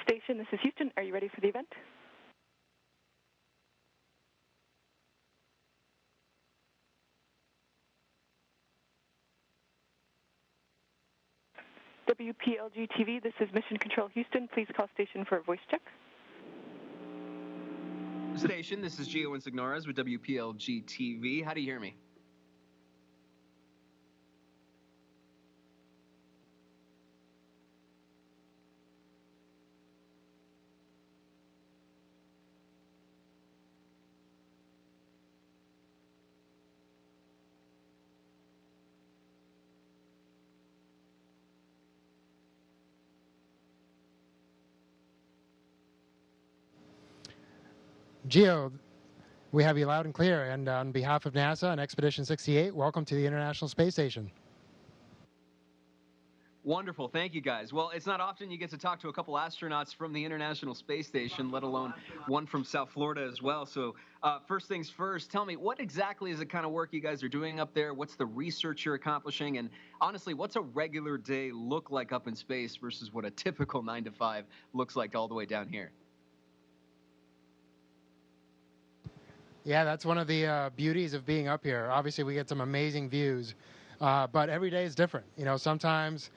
station, this is Houston. Are you ready for the event? WPLG-TV, this is Mission Control Houston. Please call station for a voice check. Station, this is Gio Insignoras with WPLG-TV. How do you hear me? Gio, we have you loud and clear, and on behalf of NASA and Expedition 68, welcome to the International Space Station. Wonderful. Thank you, guys. Well, it's not often you get to talk to a couple astronauts from the International Space Station, let alone one from South Florida as well. So first things first, tell me, what exactly is the kind of work you guys are doing up there? What's the research you're accomplishing? And honestly, what's a regular day look like up in space versus what a typical 9 to 5 looks like all the way down here? Yeah, that's one of the beauties of being up here. Obviously, we get some amazing views, but every day is different. You know, sometimes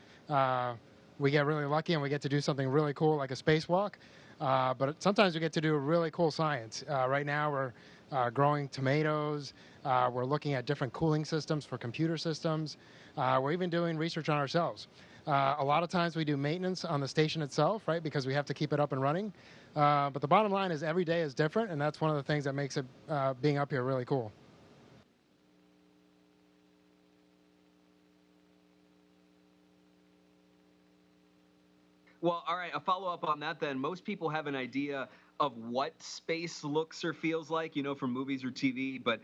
we get really lucky and we get to do something really cool like a spacewalk, but sometimes we get to do really cool science. Right now, we're growing tomatoes. We're looking at different cooling systems for computer systems. We're even doing research on ourselves. A lot of times we do maintenance on the station itself, right, because we have to keep it up and running. But the bottom line is every day is different, and that's one of the things that makes it being up here really cool. Well, all right, a follow-up on that then. Most people have an idea of what space looks or feels like, you know, from movies or TV, but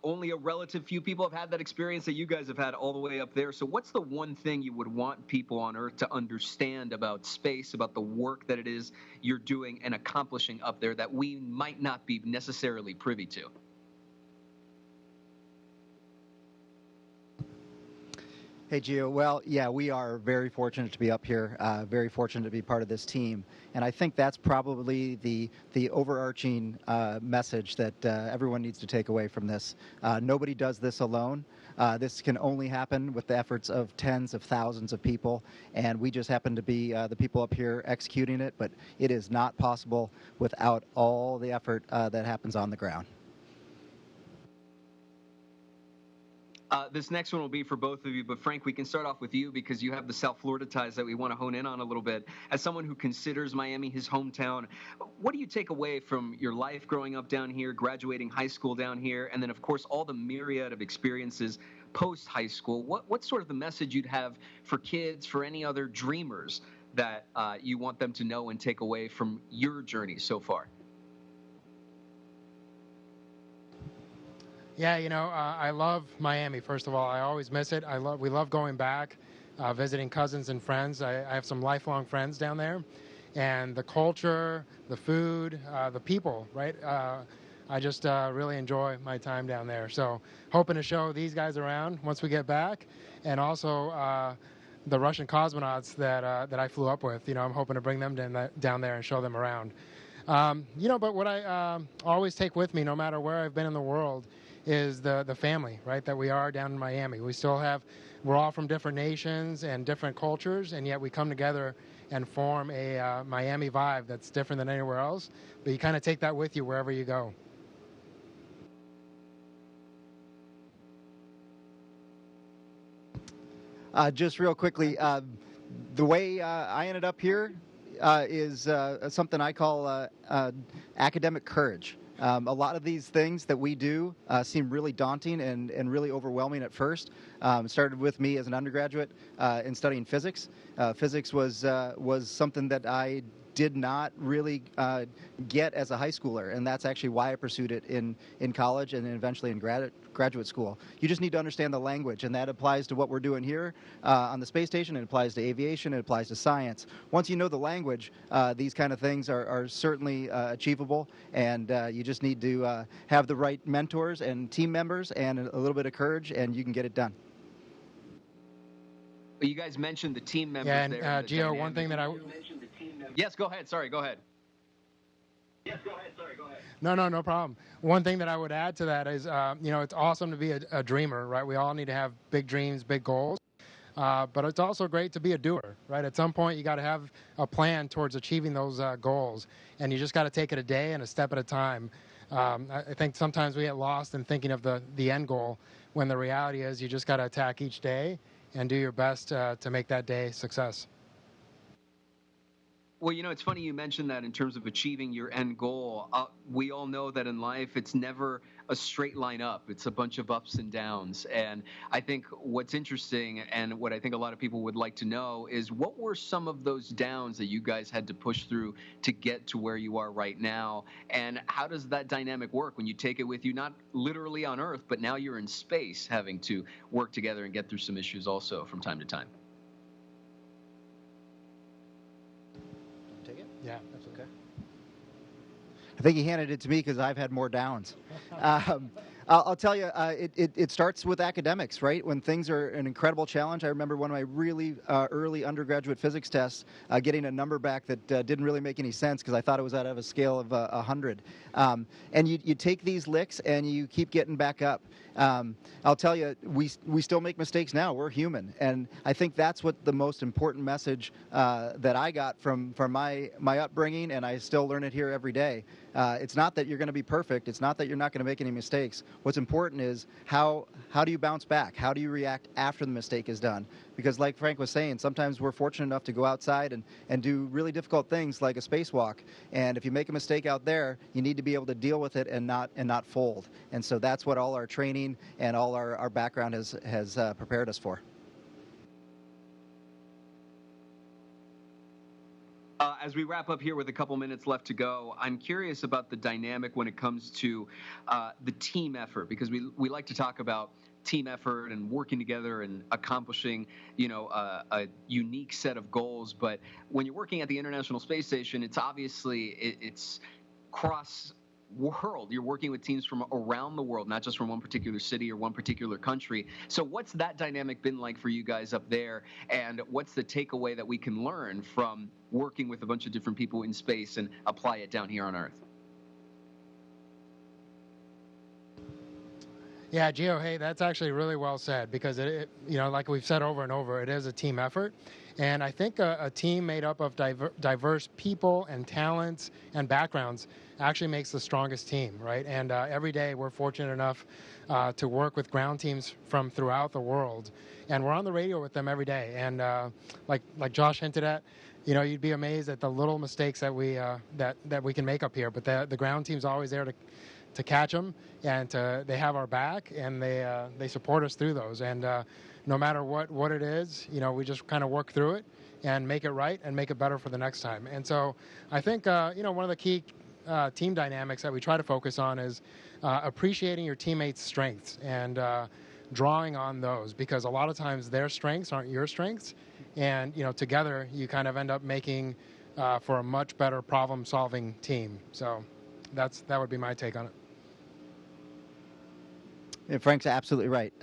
only a relative few people have had that experience that you guys have had all the way up there. So what's the one thing you would want people on Earth to understand about space, about the work that it is you're doing and accomplishing up there that we might not be necessarily privy to? Hey, Gio. Well, yeah, we are very fortunate to be up here, very fortunate to be part of this team. And I think that's probably the overarching message that everyone needs to take away from this. Nobody does this alone. This can only happen with the efforts of tens of thousands of people, and we just happen to be the people up here executing it, but it is not possible without all the effort that happens on the ground. This next one will be for both of you, but Frank, we can start off with you because you have the South Florida ties that we want to hone in on a little bit. As someone who considers Miami his hometown, what do you take away from your life growing up down here, graduating high school down here, and then, of course, all the myriad of experiences post-high school? What's sort of the message you'd have for kids, for any other dreamers that you want them to know and take away from your journey so far? Yeah, you know, I love Miami, first of all. I always miss it. We love going back, visiting cousins and friends. I have some lifelong friends down there. And the culture, the food, the people, right? I just really enjoy my time down there. So hoping to show these guys around once we get back. And also the Russian cosmonauts that I flew up with. You know, I'm hoping to bring them down there and show them around. You know, but what I always take with me, no matter where I've been in the world, is the family, right, that we are down in Miami. We're all from different nations and different cultures, and yet we come together and form a Miami vibe that's different than anywhere else. But you kind of take that with you wherever you go. Just real quickly, the way I ended up here is something I call academic courage. A lot of these things that we do seem really daunting and really overwhelming at first. It started with me as an undergraduate in studying physics. Physics was something that I did not really get as a high schooler, and that's actually why I pursued it in college and then eventually in graduate school. You just need to understand the language, and that applies to what we're doing here on the space station. It applies to aviation. It applies to science. Once you know the language, these kind of things are certainly achievable, and you just need to have the right mentors and team members and a little bit of courage, and you can get it done. You guys mentioned the team members there. Yeah, and Gio, one thing that Yes, go ahead. Sorry, go ahead. No problem. One thing that I would add to that is, it's awesome to be a dreamer, right? We all need to have big dreams, big goals. But it's also great to be a doer, right? At some point, you got to have a plan towards achieving those goals, and you just got to take it a day and a step at a time. I think sometimes we get lost in thinking of the end goal, when the reality is you just got to attack each day and do your best to make that day success. Well, it's funny you mentioned that in terms of achieving your end goal. We all know that in life, it's never a straight line up. It's a bunch of ups and downs. And I think what's interesting and what I think a lot of people would like to know is what were some of those downs that you guys had to push through to get to where you are right now? And how does that dynamic work when you take it with you, not literally on Earth, but now you're in space having to work together and get through some issues also from time to time? Yeah, that's okay. I think he handed it to me because I've had more downs. I'll tell you, it starts with academics, right? When things are an incredible challenge. I remember one of my really early undergraduate physics tests, getting a number back that didn't really make any sense because I thought it was out of a scale of 100. And you take these licks and you keep getting back up. I'll tell you, we still make mistakes now. We're human. And I think that's what the most important message that I got from my upbringing, and I still learn it here every day. It's not that you're going to be perfect. It's not that you're not going to make any mistakes. What's important is how do you bounce back? How do you react after the mistake is done? Because like Frank was saying, sometimes we're fortunate enough to go outside and do really difficult things like a spacewalk. And if you make a mistake out there, you need to be able to deal with it and not fold. And so that's what all our training and all our background has prepared us for. As we wrap up here with a couple minutes left to go, I'm curious about the dynamic when it comes to the team effort, because we like to talk about team effort and working together and accomplishing, a unique set of goals. But when you're working at the International Space Station, it's obviously it's cross world. You're working with teams from around the world, not just from one particular city or one particular country. So what's that dynamic been like for you guys up there? And what's the takeaway that we can learn from working with a bunch of different people in space and apply it down here on Earth? Yeah, Gio, hey, that's actually really well said, because it like we've said over and over, it is a team effort. And I think a team made up of diverse people and talents and backgrounds actually makes the strongest team, right? And every day we're fortunate enough to work with ground teams from throughout the world. And we're on the radio with them every day. And like Josh hinted at, you'd be amazed at the little mistakes that we can make up here. But the ground team's always there to catch them, and they have our back, and they support us through those. And no matter what it is, we just kind of work through it and make it right and make it better for the next time. And so I think, one of the key team dynamics that we try to focus on is appreciating your teammates' strengths and drawing on those, because a lot of times their strengths aren't your strengths. And, together you kind of end up making for a much better problem-solving team. So that would be my take on it. Yeah, Frank's absolutely right.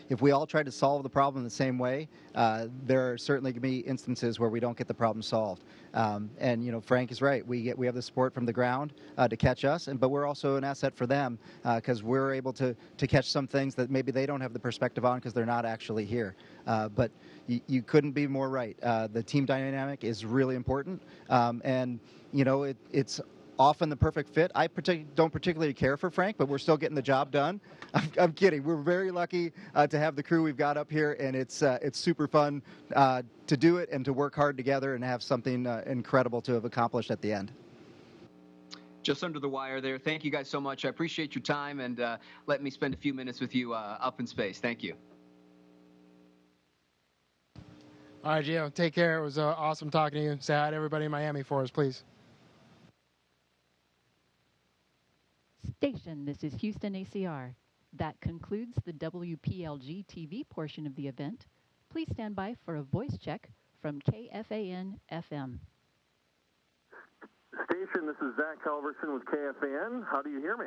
If we all tried to solve the problem the same way, there are certainly going to be instances where we don't get the problem solved. And Frank is right. We have the support from the ground to catch us, but we're also an asset for them because we're able to catch some things that maybe they don't have the perspective on because they're not actually here. But you couldn't be more right. The team dynamic is really important, and it's often the perfect fit. I don't particularly care for Frank, but we're still getting the job done. I'm kidding. We're very lucky to have the crew we've got up here, and it's super fun to do it and to work hard together and have something incredible to have accomplished at the end. Just under the wire there. Thank you guys so much. I appreciate your time, and let me spend a few minutes with you up in space. Thank you. All right, Gio, take care. It was awesome talking to you. Say hi to everybody in Miami for us, please. Station, this is Houston ACR. That concludes the WPLG-TV portion of the event. Please stand by for a voice check from KFAN-FM. Station, this is Zach Culverson with KFAN. How do you hear me?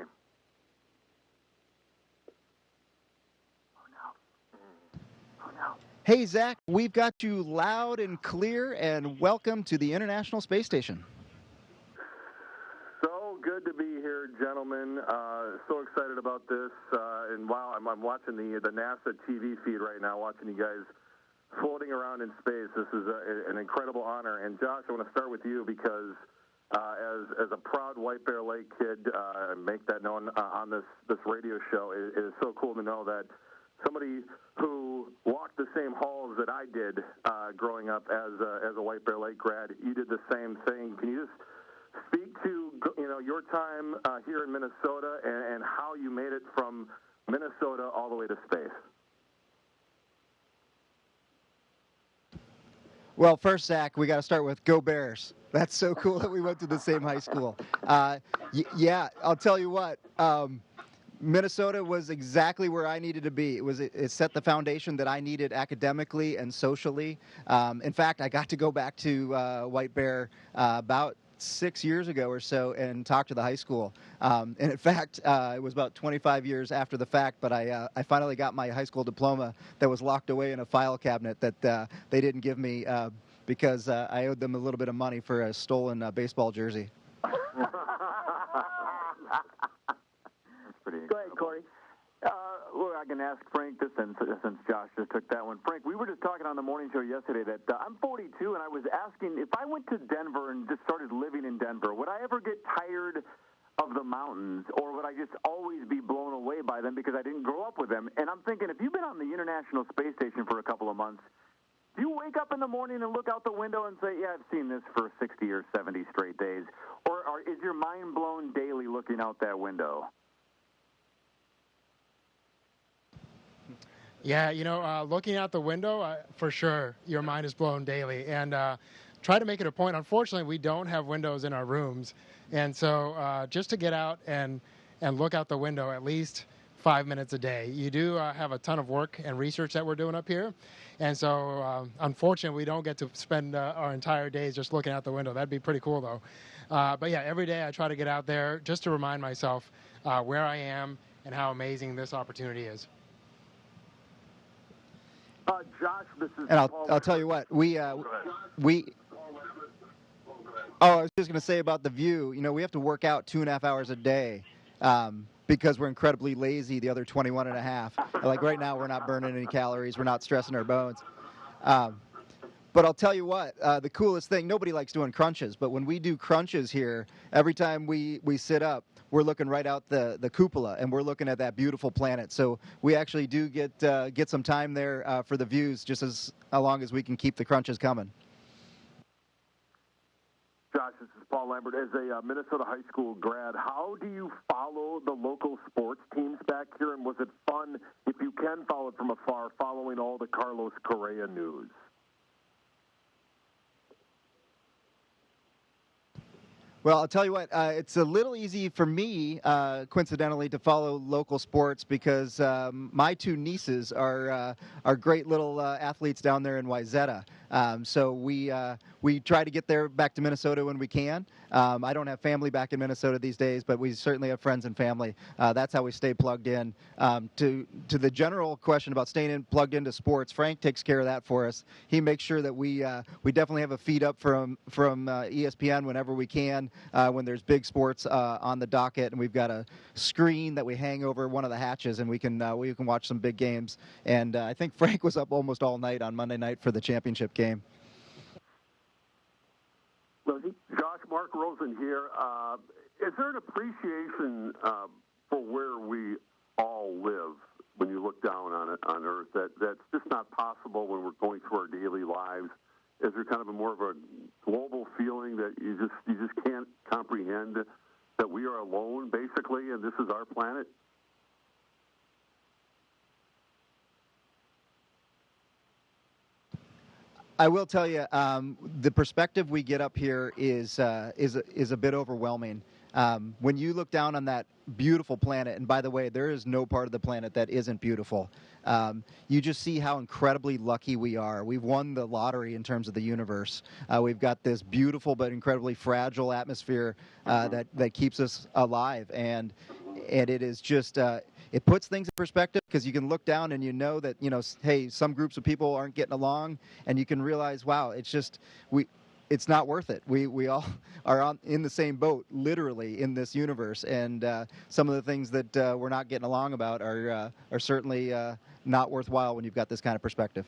Oh, no. Oh, no. Hey, Zach, we've got you loud and clear, and welcome to the International Space Station. So good to be here, gentlemen. So excited about this. And wow, I'm watching the NASA TV feed right now, watching you guys floating around in space. This is an incredible honor. And Josh, I want to start with you because as a proud White Bear Lake kid, make that known on this radio show, it is so cool to know that somebody who walked the same halls that I did growing up as a White Bear Lake grad, you did the same thing. Can you just speak to your time here in Minnesota and how you made it from Minnesota all the way to space? Well, first, Zach, we got to start with Go Bears. That's so cool that we went to the same high school. Yeah, I'll tell you what. Minnesota was exactly where I needed to be. It set the foundation that I needed academically and socially. In fact, I got to go back to White Bear about 6 years ago or so and talk to the high school. And in fact, it was about 25 years after the fact, but I finally got my high school diploma that was locked away in a file cabinet that they didn't give me because I owed them a little bit of money for a stolen baseball jersey. Go ahead, Corey. Well, I can ask Frank this since Josh just took that one. Frank, we were just talking on the morning show yesterday that I'm 42, and I was asking if I went to Denver and just started living in Denver, would I ever get tired of the mountains, or would I just always be blown away by them because I didn't grow up with them? And I'm thinking, if you've been on the International Space Station for a couple of months, do you wake up in the morning and look out the window and say, yeah, I've seen this for 60 or 70 straight days? Or is your mind blown daily looking out that window? Yeah, looking out the window, for sure, your mind is blown daily. And try to make it a point. Unfortunately, we don't have windows in our rooms. And so just to get out and look out the window at least 5 minutes a day. You do have a ton of work and research that we're doing up here. And so, unfortunately, we don't get to spend our entire days just looking out the window. That'd be pretty cool, though. But yeah, every day I try to get out there just to remind myself where I am and how amazing this opportunity is. Josh, this is. And I'll tell you what, I was just going to say about the view. We have to work out 2.5 hours a day because we're incredibly lazy the other 21 and a half. Like right now, we're not burning any calories. We're not stressing our bones. But I'll tell you what, the coolest thing, nobody likes doing crunches, but when we do crunches here, every time we sit up, we're looking right out the cupola, and we're looking at that beautiful planet. So we actually do get some time there for the views, just as long as we can keep the crunches coming. Josh, this is Paul Lambert. As a Minnesota high school grad, how do you follow the local sports teams back here, and was it fun, if you can follow it from afar, following all the Carlos Correa news? Well, I'll tell you what, it's a little easy for me, coincidentally, to follow local sports because my two nieces are great little athletes down there in Wayzata. So we try to get there back to Minnesota when we can. I don't have family back in Minnesota these days, but we certainly have friends and family. That's how we stay plugged in. To the general question about staying plugged into sports, Frank takes care of that for us. He makes sure that we definitely have a feed up from ESPN whenever we can, when there's big sports on the docket, and we've got a screen that we hang over one of the hatches, and we can watch some big games. And I think Frank was up almost all night on Monday night for the championship game. Josh, Mark Rosen here. Is there an appreciation for where we all live when you look down on it on Earth that's just not possible when we're going through our daily lives? Is there kind of more of a global feeling that you just can't comprehend that we are alone, basically, and this is our planet? I will tell you, the perspective we get up here is a bit overwhelming. When you look down on that beautiful planet, and by the way, there is no part of the planet that isn't beautiful, you just see how incredibly lucky we are. We've won the lottery in terms of the universe. We've got this beautiful but incredibly fragile atmosphere that keeps us alive, and it is just it puts things in perspective because you can look down and you know that, hey, some groups of people aren't getting along, and you can realize, wow, it's not worth it. We all are in the same boat, literally, in this universe, and some of the things that we're not getting along about are certainly not worthwhile when you've got this kind of perspective.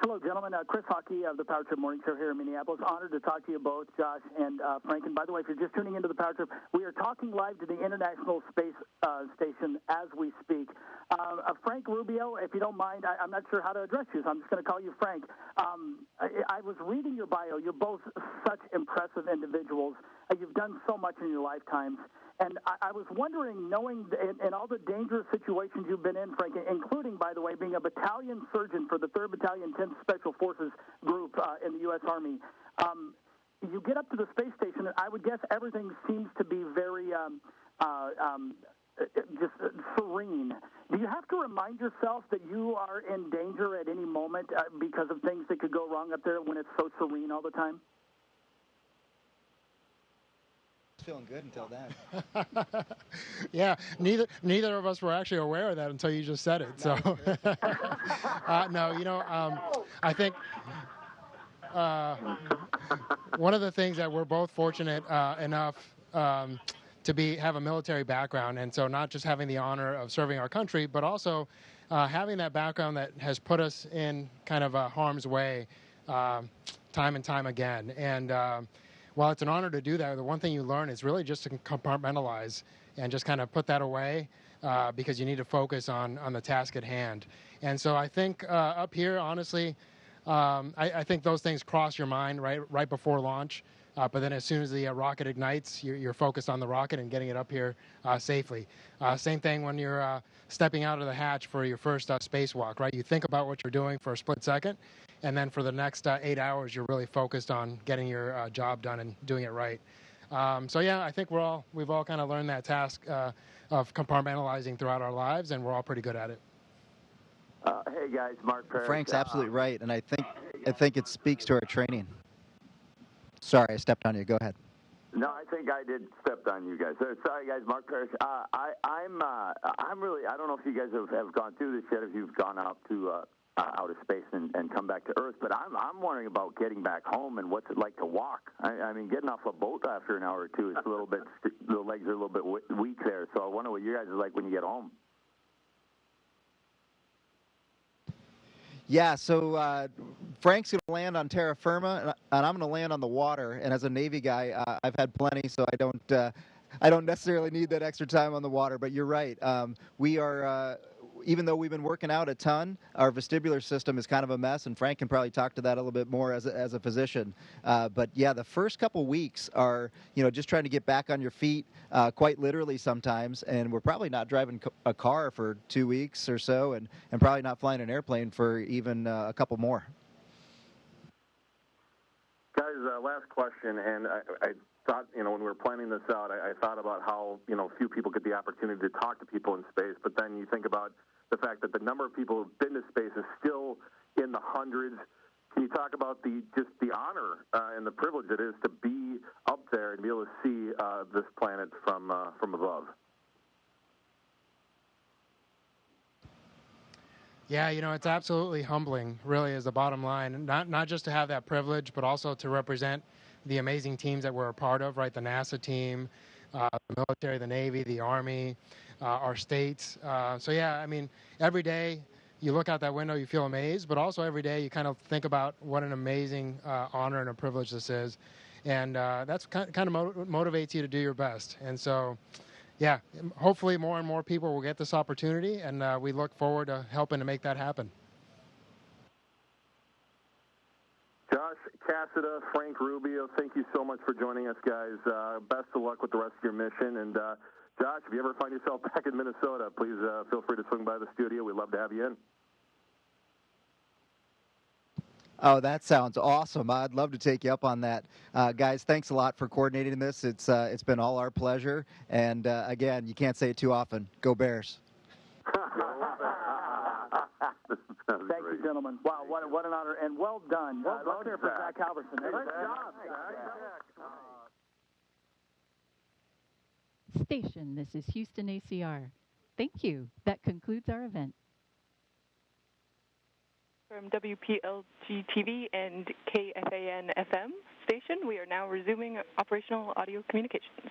Hello, gentlemen. Chris Hockey of the Power Trip Morning Show here in Minneapolis. Honored to talk to you both, Josh and Frank. And by the way, if you're just tuning into the Power Trip, we are talking live to the International Space Station as we speak. Frank Rubio, if you don't mind, I'm not sure how to address you, so I'm just going to call you Frank. I was reading your bio. You're both such impressive individuals. You've done so much in your lifetimes. And I was wondering, knowing in all the dangerous situations you've been in, Frank, including, by the way, being a battalion surgeon for the 3rd Battalion, 10th Special Forces Group in the U.S. Army, you get up to the space station, and I would guess everything seems to be very just serene. Do you have to remind yourself that you are in danger at any moment because of things that could go wrong up there when it's so serene all the time? Feeling good until then. Yeah, neither of us were actually aware of that until you just said it. So, no, I think one of the things that we're both fortunate enough to have a military background, and so not just having the honor of serving our country, but also having that background that has put us in kind of harm's way time and time again. And while it's an honor to do that, the one thing you learn is really just to compartmentalize and just kind of put that away because you need to focus on the task at hand. And so I think up here, honestly, I think those things cross your mind right before launch. But then as soon as the rocket ignites, you're focused on the rocket and getting it up here safely. Same thing when you're stepping out of the hatch for your first spacewalk, right? You think about what you're doing for a split second, and then for the next 8 hours, you're really focused on getting your job done and doing it right. So yeah, I think we've all kind of learned that task of compartmentalizing throughout our lives, and we're all pretty good at it. Hey guys, Mark Parrish. Frank's absolutely right, and I think it speaks to our training. Sorry, I stepped on you. Go ahead. No, I think I did step on you guys. Sorry, guys. Mark Parrish. I'm really. I don't know if you guys have gone through this yet. If you've gone out to outer space and come back to Earth, but I'm wondering about getting back home and what's it like to walk. I mean, getting off a boat after an hour or two is a little bit. The legs are a little bit weak there. So I wonder what you guys are like when you get home. Yeah, so Frank's going to land on terra firma, and I'm going to land on the water. And as a Navy guy, I've had plenty, so I don't necessarily need that extra time on the water. But you're right. We are, even though we've been working out a ton, our vestibular system is kind of a mess, and Frank can probably talk to that a little bit more as a physician. But yeah, the first couple weeks are, just trying to get back on your feet, quite literally sometimes, and we're probably not driving a car for 2 weeks or so, and probably not flying an airplane for even a couple more. Guys, last question, and I thought, when we were planning this out, I thought about how, few people get the opportunity to talk to people in space, but then you think about the fact that the number of people who've been to space is still in the hundreds. Can you talk about the honor and the privilege it is to be up there and be able to see this planet from above? Yeah, it's absolutely humbling, really, is the bottom line. Not just to have that privilege, but also to represent the amazing teams that we're a part of, right? The NASA team, the military, the Navy, the Army, our states. So yeah, I mean, every day you look out that window, you feel amazed, but also every day you kind of think about what an amazing honor and a privilege this is. And that's kind of motivates you to do your best. And so, yeah, hopefully more and more people will get this opportunity, and we look forward to helping to make that happen. Josh Cassada, Frank Rubio, thank you so much for joining us, guys. Best of luck with the rest of your mission. And Josh, if you ever find yourself back in Minnesota, please feel free to swing by the studio. We'd love to have you in. Oh, that sounds awesome. I'd love to take you up on that. Guys, thanks a lot for coordinating this. It's been all our pleasure. And, again, you can't say it too often. Go Bears. Thank you, gentlemen. Wow, what an honor. And well done. Well done there for Zach Halverson. Nice job, Zach. Station, this is Houston ACR. Thank you. That concludes our event. From WPLG-TV and KFAN-FM station, we are now resuming operational audio communications.